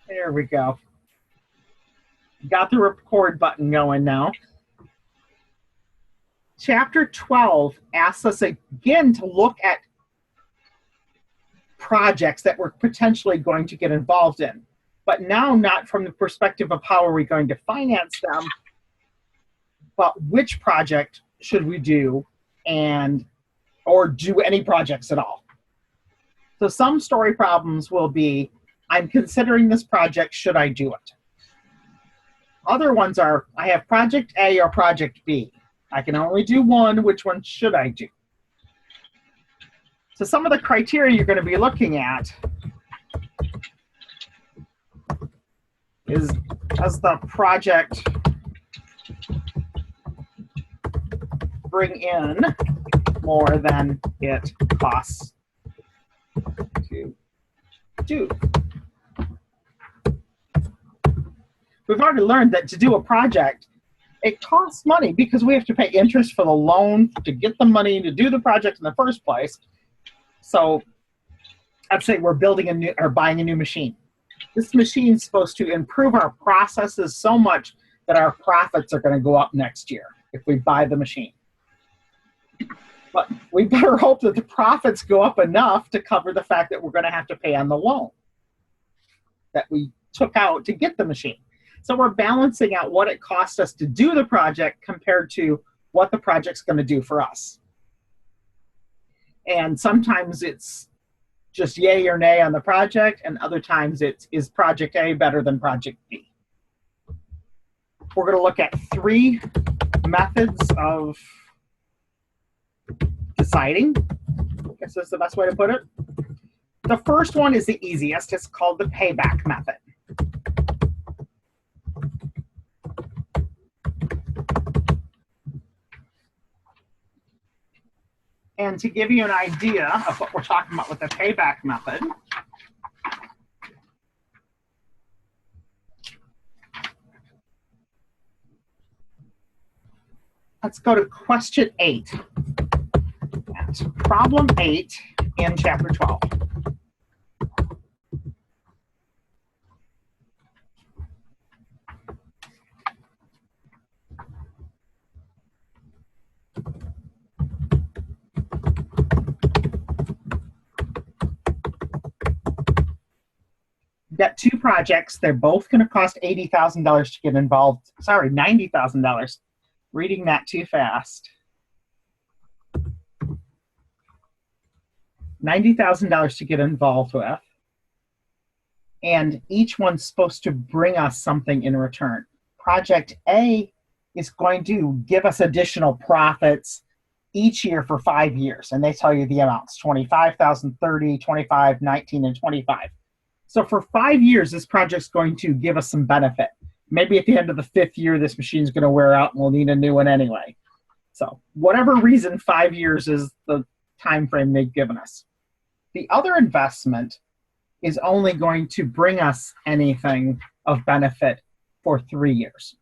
There we go. Got the record button going now. Chapter 12 asks us again to look at projects that we're potentially going to get involved in, but now not from the perspective of how are we going to finance them, but which project should we do or do any projects at all. So some story problems will be, I'm considering this project, should I do it? Other ones are, I have project A or project B. I can only do one, which one should I do? So some of the criteria you're going to be looking at is, does the project bring in more than it costs to do? We've already learned that to do a project, it costs money because we have to pay interest for the loan to get the money to do the project in the first place. So I'd say we're building or buying a new machine. This machine is supposed to improve our processes so much that our profits are going to go up next year if we buy the machine. But we better hope that the profits go up enough to cover the fact that we're going to have to pay on the loan that we took out to get the machine. So we're balancing out what it costs us to do the project compared to what the project's going to do for us. And sometimes it's just yay or nay on the project, and other times it's, is project A better than project B? We're going to look at 3 methods of deciding. I guess that's the best way to put it. The first one is the easiest. It's called the payback method. And to give you an idea of what we're talking about with the payback method, let's go to question 8. That's problem 8 in chapter 12. Got 2 projects. They're both going to cost $80,000 to get involved. Sorry, $90,000. Reading that too fast. $90,000 to get involved with. And each one's supposed to bring us something in return. Project A is going to give us additional profits each year for 5 years. And they tell you the amounts, 25,000, 30, 25, 19, and 25. So for 5 years, this project's going to give us some benefit. Maybe at the end of the 5th year, this machine's going to wear out and we'll need a new one anyway. So whatever reason, 5 years is the time frame they've given us. The other investment is only going to bring us anything of benefit for 3 years.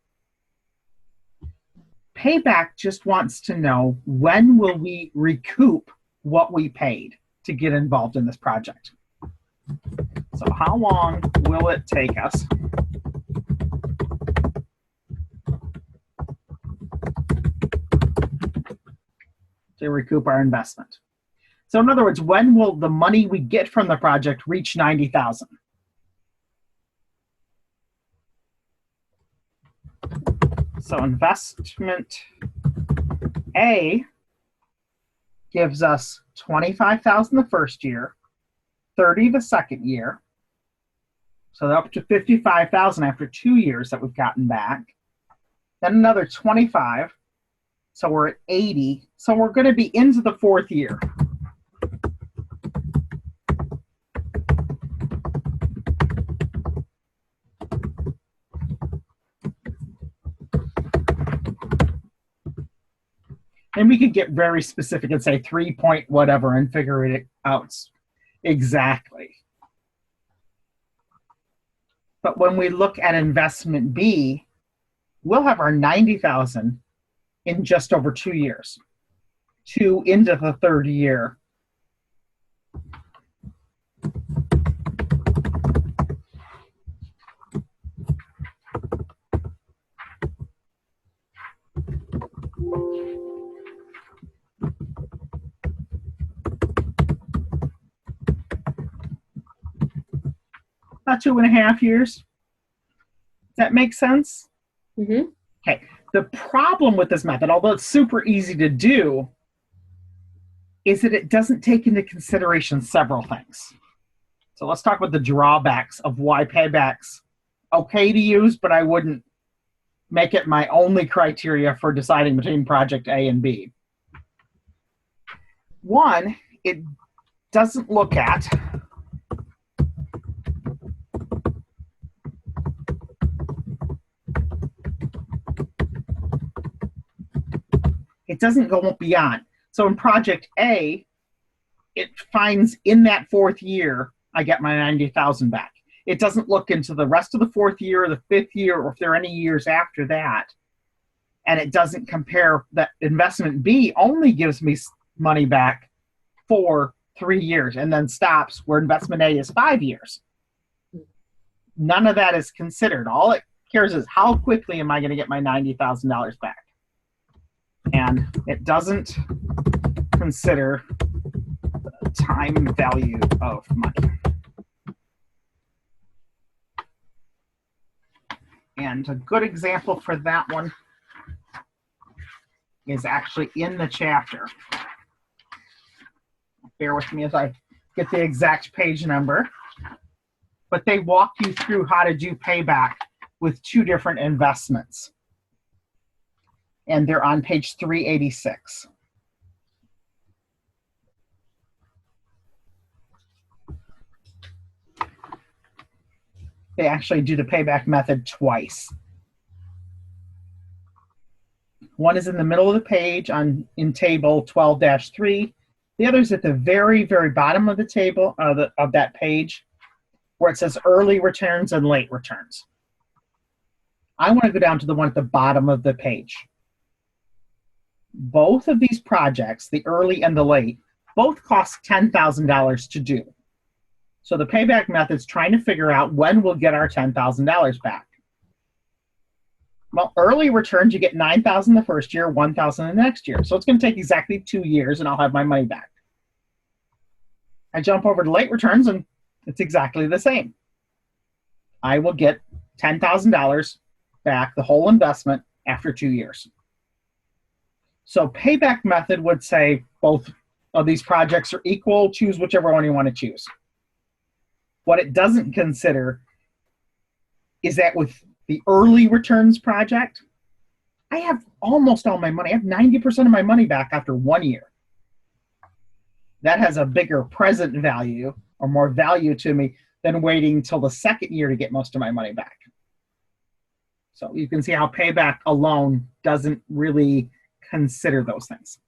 Payback just wants to know, when will we recoup what we paid to get involved in this project? So how long will it take us to recoup our investment? So in other words, when will the money we get from the project reach 90,000? So investment A gives us 25,000 the first year, 30 the second year, so up to 55,000 after 2 years that we've gotten back. Then another 25, so we're at 80. So we're going to be into the 4th year. And we could get very specific and say 3 point whatever and figure it out exactly. But when we look at investment B, we'll have our 90,000 in just over 2 years, 2 into the 3rd year. about 2.5 years. Does that make sense? Mm-hmm. Okay. The problem with this method, although it's super easy to do, is that it doesn't take into consideration several things. So let's talk about the drawbacks of why payback's okay to use, but I wouldn't make it my only criteria for deciding between project A and B. One, it doesn't look at it doesn't go beyond. So in project A, it finds in that 4th year, I get my 90,000 back. It doesn't look into the rest of the 4th year or the 5th year, or if there are any years after that. And it doesn't compare that investment B only gives me money back for 3 years and then stops, where investment A is 5 years. None of that is considered. All it cares is how quickly am I going to get my $90,000 back. And it doesn't consider the time value of money. And a good example for that one is actually in the chapter. Bear with me as I get the exact page number. But they walk you through how to do payback with 2 different investments. And they're on page 386. They actually do the payback method twice. One is in the middle of the page in table 12-3. The other is at the very, very bottom of the table of that page, where it says early returns and late returns. I want to go down to the one at the bottom of the page. Both of these projects, the early and the late, both cost $10,000 to do. So the payback method is trying to figure out when we'll get our $10,000 back. Well, early returns, you get $9,000 the first year, $1,000 the next year. So it's going to take exactly 2 years, and I'll have my money back. I jump over to late returns, and it's exactly the same. I will get $10,000 back, the whole investment, after 2 years. So payback method would say both of these projects are equal. Choose whichever one you want to choose. What it doesn't consider is that with the early returns project, I have almost all my money. I have 90% of my money back after 1 year. That has a bigger present value or more value to me than waiting till the 2nd year to get most of my money back. So you can see how payback alone doesn't really consider those things.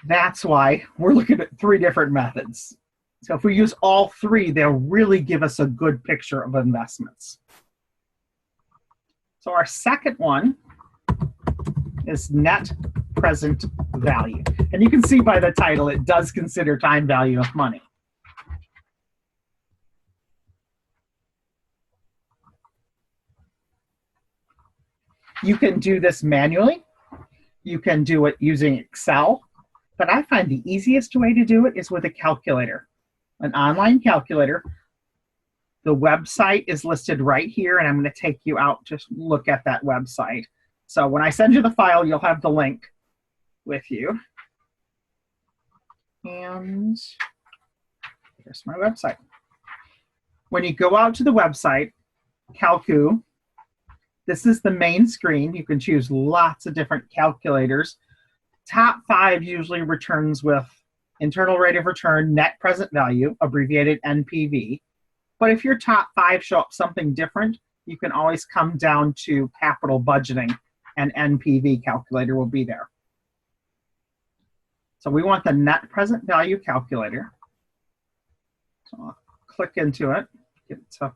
That's why we're looking at 3 different methods. So if we use all 3, they'll really give us a good picture of investments. So our second one is net present value. And you can see by the title, it does consider time value of money. You can do this manually. You can do it using Excel. But I find the easiest way to do it is with a calculator, an online calculator. The website is listed right here, and I'm going to take you out to look at that website. So when I send you the file, you'll have the link with you. And here's my website. When you go out to the website, Calcu, this is the main screen. You can choose lots of different calculators. Top 5 usually returns with internal rate of return, net present value, abbreviated NPV. But if your top 5 show up something different, you can always come down to capital budgeting, and NPV calculator will be there. So we want the net present value calculator. So I'll click into it, get it to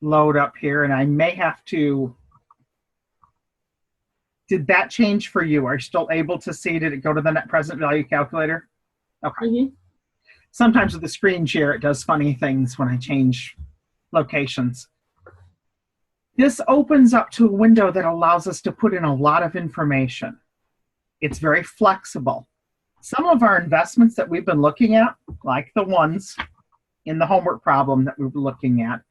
load up here, and I may have to. Did that change for you? Are you still able to see? Did it go to the net present value calculator? Okay. Mm-hmm. Sometimes with the screen share, it does funny things when I change locations. This opens up to a window that allows us to put in a lot of information. It's very flexible. Some of our investments that we've been looking at, like the ones in the homework problem that we were looking at,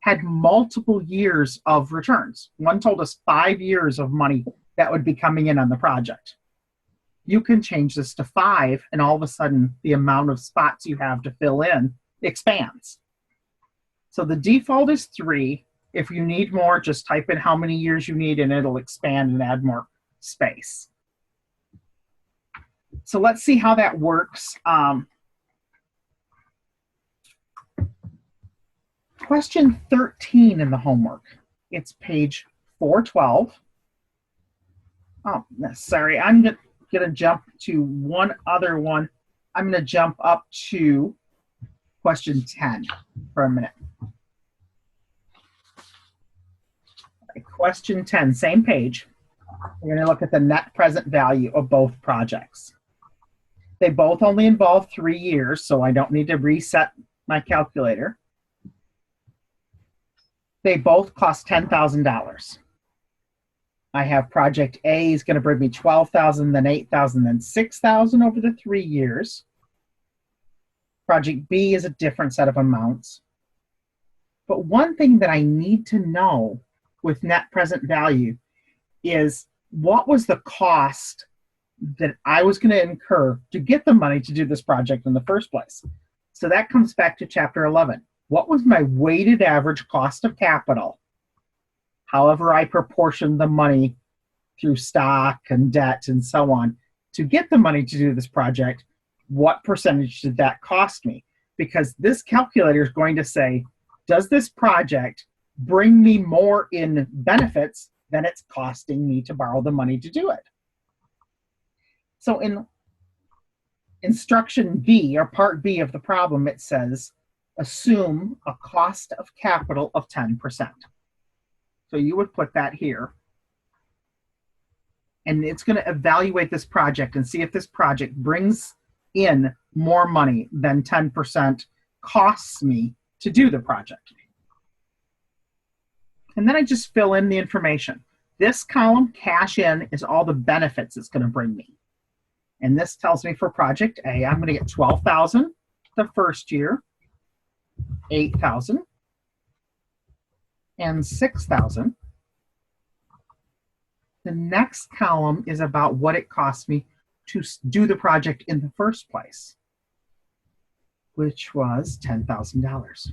had multiple years of returns. One told us 5 years of money that would be coming in on the project. You can change this to 5, and all of a sudden the amount of spots you have to fill in expands. So the default is 3. If you need more, just type in how many years you need and it'll expand and add more space. So let's see how that works. Question 13 in the homework. It's page 412. Oh, sorry, I'm going to jump to one other one. I'm going to jump up to question 10 for a minute. Okay, question 10, same page. We're going to look at the net present value of both projects. They both only involve 3 years, so I don't need to reset my calculator. They both cost $10,000. I have project A is going to bring me $12,000, then $8,000, then $6,000 over the 3 years. Project B is a different set of amounts. But one thing that I need to know with net present value is what was the cost that I was going to incur to get the money to do this project in the first place. So that comes back to chapter 11. What was my weighted average cost of capital? However I proportioned the money through stock and debt and so on to get the money to do this project, what percentage did that cost me? Because this calculator is going to say, does this project bring me more in benefits than it's costing me to borrow the money to do it? So in instruction B, or part B of the problem, it says, assume a cost of capital of 10%. So you would put that here. And it's going to evaluate this project and see if this project brings in more money than 10% costs me to do the project. And then I just fill in the information. This column, cash in, is all the benefits it's going to bring me. And this tells me for project A, I'm going to get $12,000 the first year, $8,000, and $6,000. The next column is about what it cost me to do the project in the first place, which was $10,000.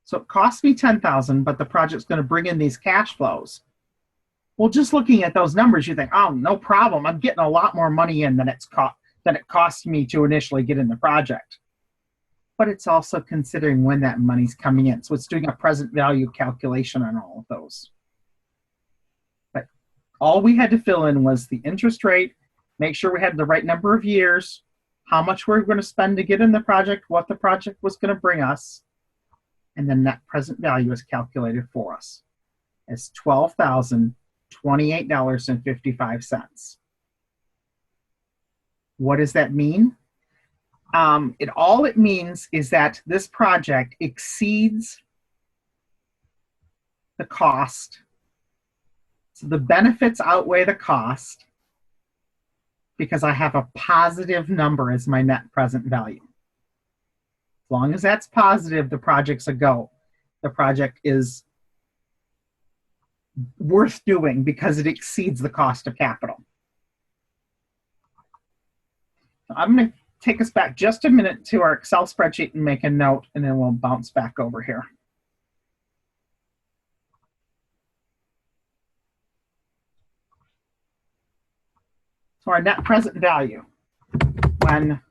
So it cost me $10,000, but the project's going to bring in these cash flows. Well, just looking at those numbers, you think, oh, no problem. I'm getting a lot more money in than it cost me to initially get in the project. But it's also considering when that money's coming in. So it's doing a present value calculation on all of those. But all we had to fill in was the interest rate, make sure we had the right number of years, how much we were going to spend to get in the project, what the project was going to bring us, and the net present value is calculated for us as $12,028.55. What does that mean? All it means is that this project exceeds the cost. So the benefits outweigh the cost because I have a positive number as my net present value. As long as that's positive, the project's a go. The project is worth doing because it exceeds the cost of capital. I'm going to take us back just a minute to our Excel spreadsheet and make a note, and then we'll bounce back over here. So our net present value, when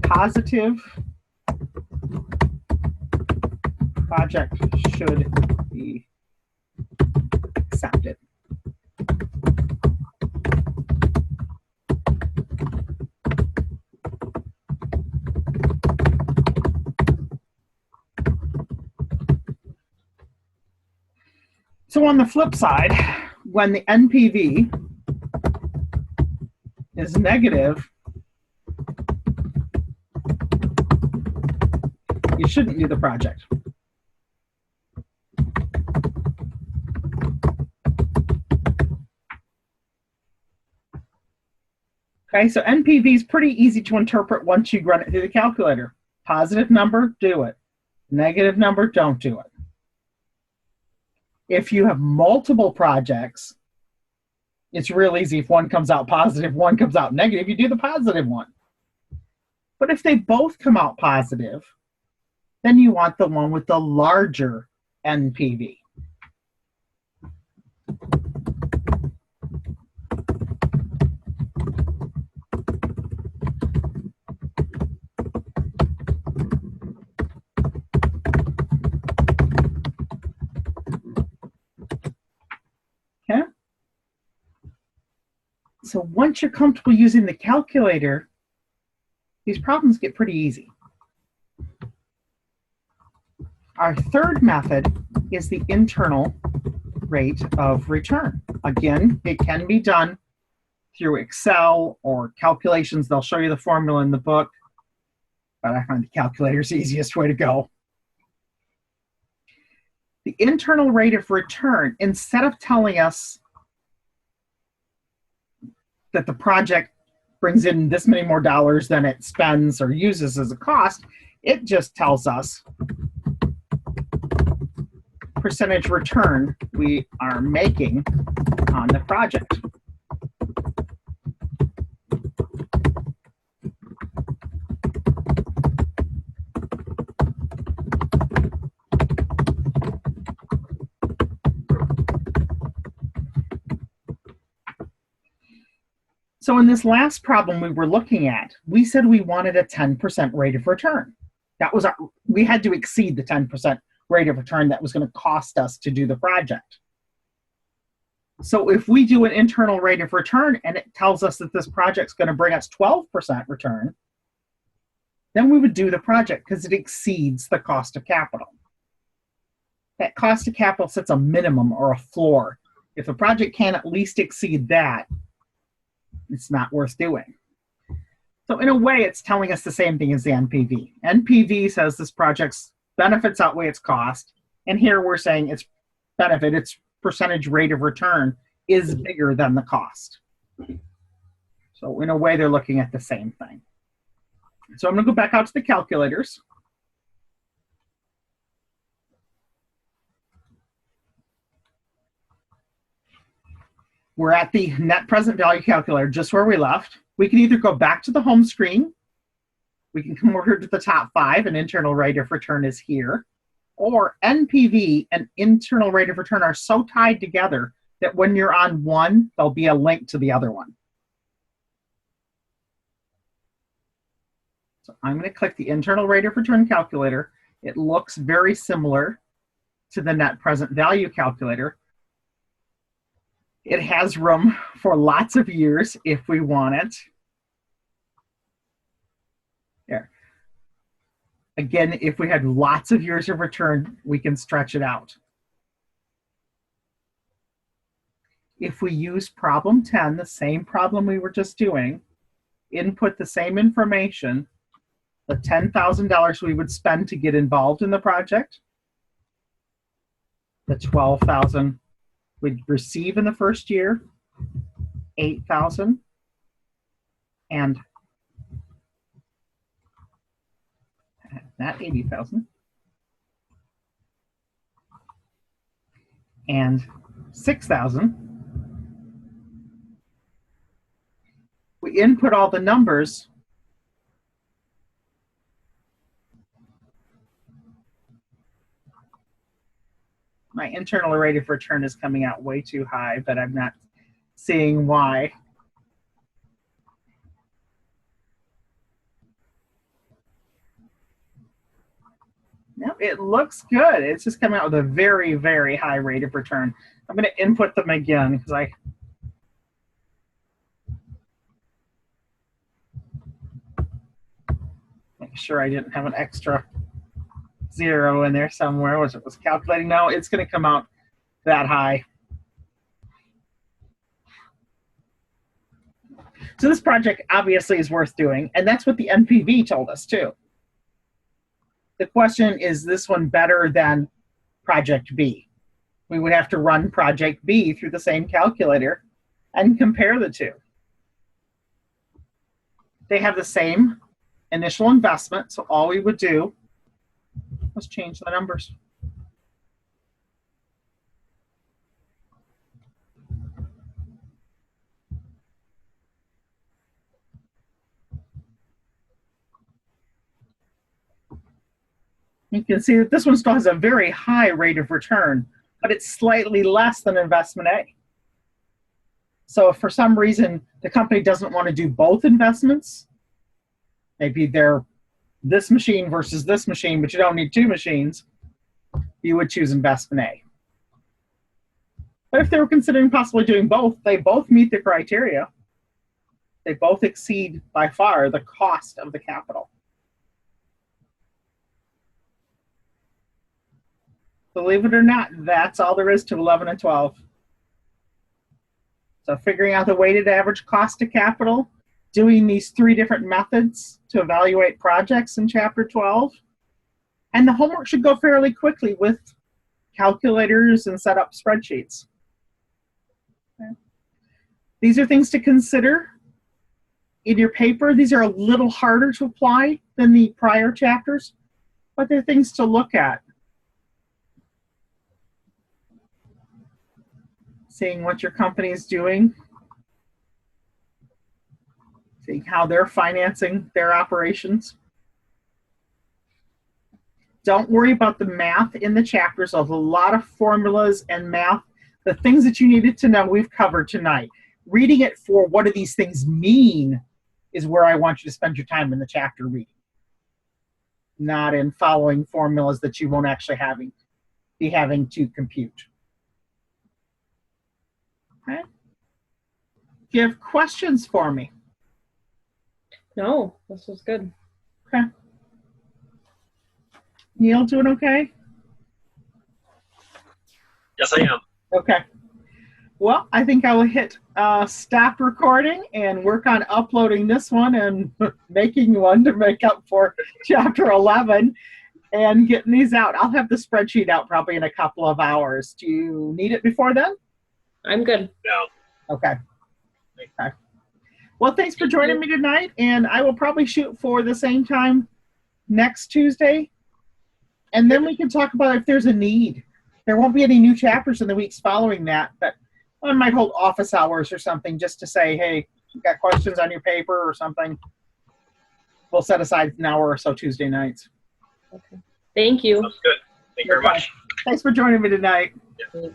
positive, project should be accepted. So on the flip side, when the NPV is negative, you shouldn't do the project. Okay, so NPV is pretty easy to interpret once you run it through the calculator. Positive number, do it. Negative number, don't do it. If you have multiple projects, it's real easy. If one comes out positive, one comes out negative, you do the positive one. But if they both come out positive, then you want the one with the larger NPV. Okay? So once you're comfortable using the calculator, these problems get pretty easy. Our third method is the internal rate of return. Again, it can be done through Excel or calculations. They'll show you the formula in the book, but I find the calculator is the easiest way to go. The internal rate of return, instead of telling us that the project brings in this many more dollars than it spends or uses as a cost, it just tells us percentage return we are making on the project. So in this last problem we were looking at, we said we wanted a 10% rate of return. That was we had to exceed the 10% rate of return that was going to cost us to do the project. So if we do an internal rate of return and it tells us that this project's going to bring us 12% return, then we would do the project because it exceeds the cost of capital. That cost of capital sets a minimum or a floor. If the project can at least exceed that, it's not worth doing. So in a way, it's telling us the same thing as the NPV. NPV says this project's benefits outweigh its cost, and here we're saying its benefit, its percentage rate of return, is bigger than the cost. So in a way, they're looking at the same thing. So I'm going to go back out to the calculators. We're at the net present value calculator, just where we left. We can either go back to the home screen, we can come over here to the top 5, and internal rate of return is here, or NPV and internal rate of return are so tied together that when you're on one, there'll be a link to the other one. So I'm going to click the internal rate of return calculator. It looks very similar to the net present value calculator. It has room for lots of years if we want it. There. Again, if we had lots of years of return, we can stretch it out. If we use problem 10, the same problem we were just doing, input the same information, the $10,000 we would spend to get involved in the project, the $12,000 we'd receive in the first year, $8,000, and not $80,000, and $6,000. We input all the numbers. My internal rate of return is coming out way too high, but I'm not seeing why. No, it looks good. It's just coming out with a very, very high rate of return. I'm going to input them again because I make sure I didn't have an extra 0 in there somewhere, which it was calculating. No, it's going to come out that high. So this project obviously is worth doing, and that's what the NPV told us too. The question, is this one better than project B? We would have to run project B through the same calculator and compare the two. They have the same initial investment, so all we would do was change the numbers. You can see that this one still has a very high rate of return, but it's slightly less than investment A. So if for some reason the company doesn't want to do both investments, maybe they're this machine versus this machine, but you don't need two machines, you would choose investment A. But if they were considering possibly doing both, they both meet the criteria. They both exceed by far the cost of the capital. Believe it or not, that's all there is to 11 and 12. So figuring out the weighted average cost of capital, doing these 3 different methods to evaluate projects in Chapter 12. And the homework should go fairly quickly with calculators and set up spreadsheets. Okay. These are things to consider in your paper. These are a little harder to apply than the prior chapters, but they're things to look at. Seeing what your company is doing, seeing how they're financing their operations. Don't worry about the math in the chapters. There's a lot of formulas and math. The things that you needed to know we've covered tonight. Reading it for what do these things mean is where I want you to spend your time in the chapter reading. Not in following formulas that you won't actually be having to compute. Okay. Do you have questions for me? No, this was good. Okay. Neil, doing okay? Yes, I am. Okay. Well, I think I will hit stop recording and work on uploading this one and making one to make up for Chapter 11 and getting these out. I'll have the spreadsheet out probably in a couple of hours. Do you need it before then? I'm good. No. Okay. Okay. Well, thanks for joining me tonight, and I will probably shoot for the same time next Tuesday, and then we can talk about if there's a need. There won't be any new chapters in the weeks following that, but I might hold office hours or something just to say, hey, you got questions on your paper or something. We'll set aside an hour or so Tuesday nights. Okay. Thank you. Sounds good. Thank you very much. Thanks for joining me tonight. Yeah.